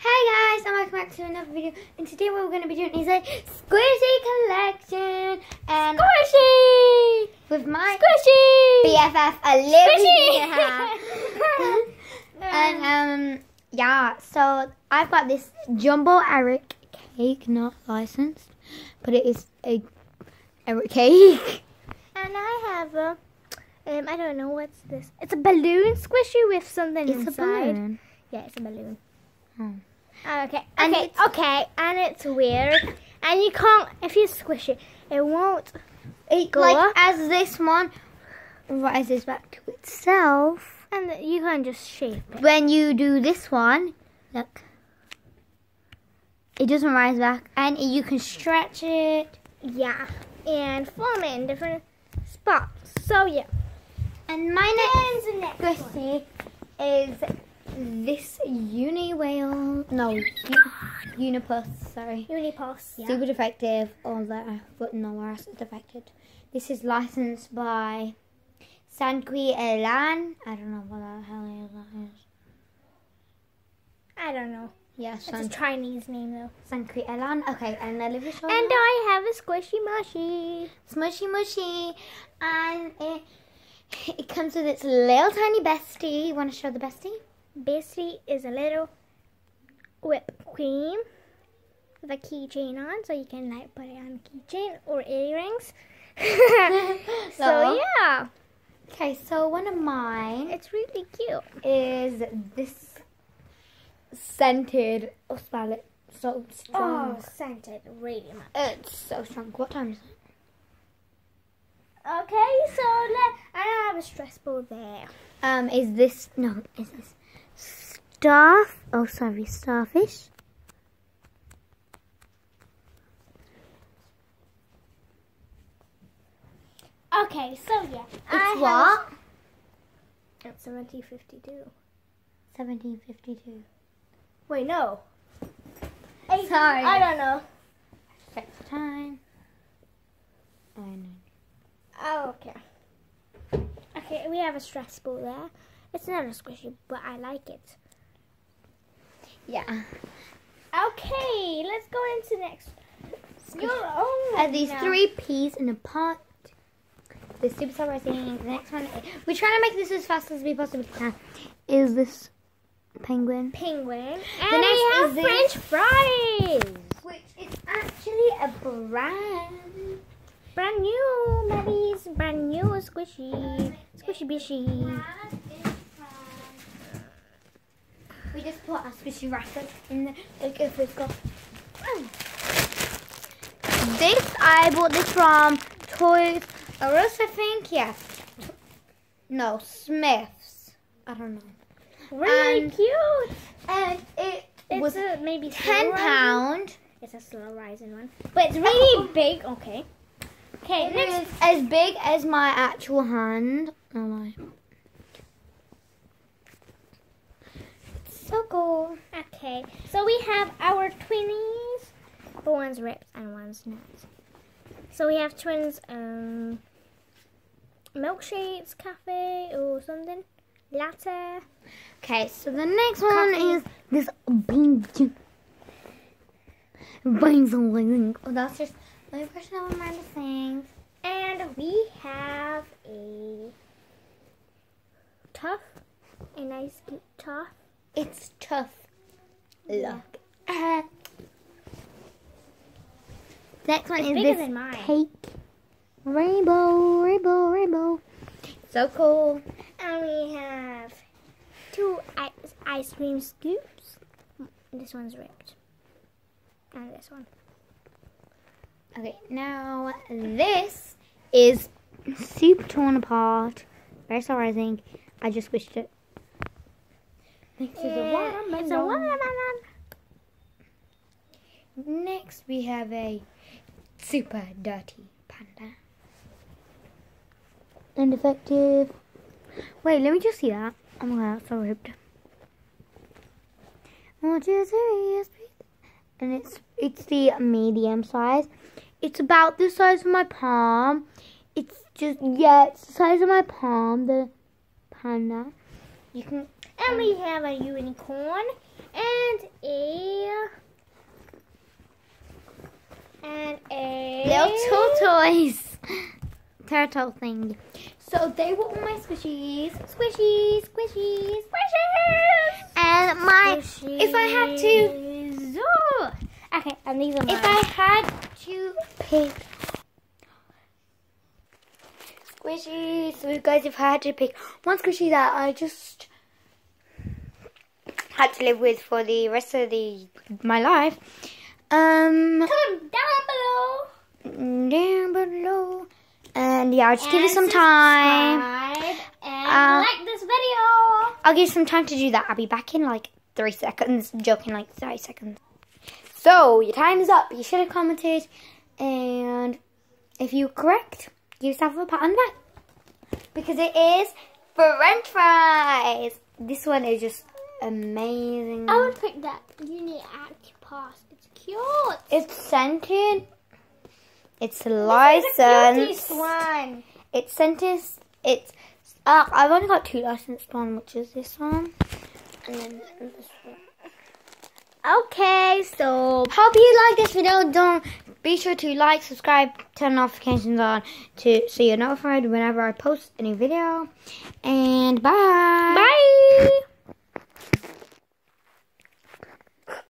Hey guys, and welcome back to another video. And today what we're going to be doing is a squishy collection. And Squishy! With my Squishy! BFF Olivia. And yeah, so I've got this Jumbo Eric cake, not licensed, but it is a Eric cake. And I have a, I don't know what's this. It's a balloon squishy with something inside. It's a balloon. Yeah, it's a balloon. Oh. Okay, And and it's weird. And you can't, if you squish it, it won't go like up. as this one rises back to itself. And you can just shape it. When you do this one, look, it doesn't rise back, and you can stretch it. Yeah, and form it in different spots. So yeah. And my next squishy is this Unipus, sorry. Unipus, yeah. Super defective, or that but nowhere else is defected. This is licensed by Sanqui Elan. I don't know what the hell that is. I don't know. Yeah, It's a Chinese name though. Sanqui Elan. Okay, and Olivia showed And me. I have a squishy mushy. Smushy mushy, and it comes with its little tiny bestie. You want to show the bestie? Bestie is a little whipped cream with a keychain on, so you can like put it on a keychain or earrings. So yeah, Okay, so one of mine it's really cute. is this scented. Oh, smell it. So strong. Oh, scented really much. It's so strong. What time is it? Okay, so I have a stress ball there. Is this starfish? Okay, so yeah, It's what? It's 1752. 1752. Wait, no. Sorry. I don't know. Check the time. I know. Oh, okay. Okay, we have a stress ball there. It's not a squishy, but I like it. Yeah. Okay, let's go into next. Your own. These now. 3 peas in a pot. The super surprising. The next one, we're trying to make this as fast as we possibly can. Is this penguin? Penguin. And The next we have is this. French fries. Which is actually a brand. Brand new, Maddie's brand new squishy. Squishy bishy. We just put our squishy wrapper in the if it's got. This I bought this from Toys R Us, I think. Yeah. No, Smiths. I don't know. Really And- cute. And it was maybe £10. It's a slow rising one, but it's really big. Okay. Okay, It next. is as big as my actual hand. Oh my. It's so cool. Okay, so we have our twinnies, but one's ripped and one's not. So we have twins, milkshakes, cafe, or something, latte. Okay, so the next one Coffee. is this bean. Oh, that's just my impression of Amanda things. And we have a nice cute tough. It's tough. Yeah. Look. Next one It's is bigger this than mine. cake. Rainbow. So cool. And we have 2 ice cream scoops. This one's ripped. And this one. Okay, now this is super torn apart. Very surprising. I just squished it. Next is a watermelon. It's a watermelon. Next we have a super dirty panda. Ineffective. Wait, let me just see that. Oh my god, that's so ripped. What is serious? And it's the medium size. It's about the size of my palm. It's the size of my palm, the panda. You can And we have a unicorn and a little tortoise. Turtle thing. So they were all my squishies. Squishies, squishies, squishies. And my, Squishies. if I had to, Okay, and these are mine. if I had to pick squishies, so guys, if I had to pick one squishy that I just had to live with for the rest of my life, Comment down below. And yeah, I'll just give it some time. Subscribe and like this video. I'll give some time to do that. I'll be back in like 3 seconds. Joking, like 30 seconds. So, your time is up. You should have commented. And if you're correct, give yourself a pat on the back. Because it is French fries. This one is just amazing. I would pick that. You need Pass. It's cute. It's scented. It's licensed. This one. It's sentenced. It's. I've only got 2 licensed one, which is this one, and then this one. Okay, so Hope you like this video. Don't be sure to like, subscribe, turn notifications on so you're notified whenever I post a new video. And bye. bye.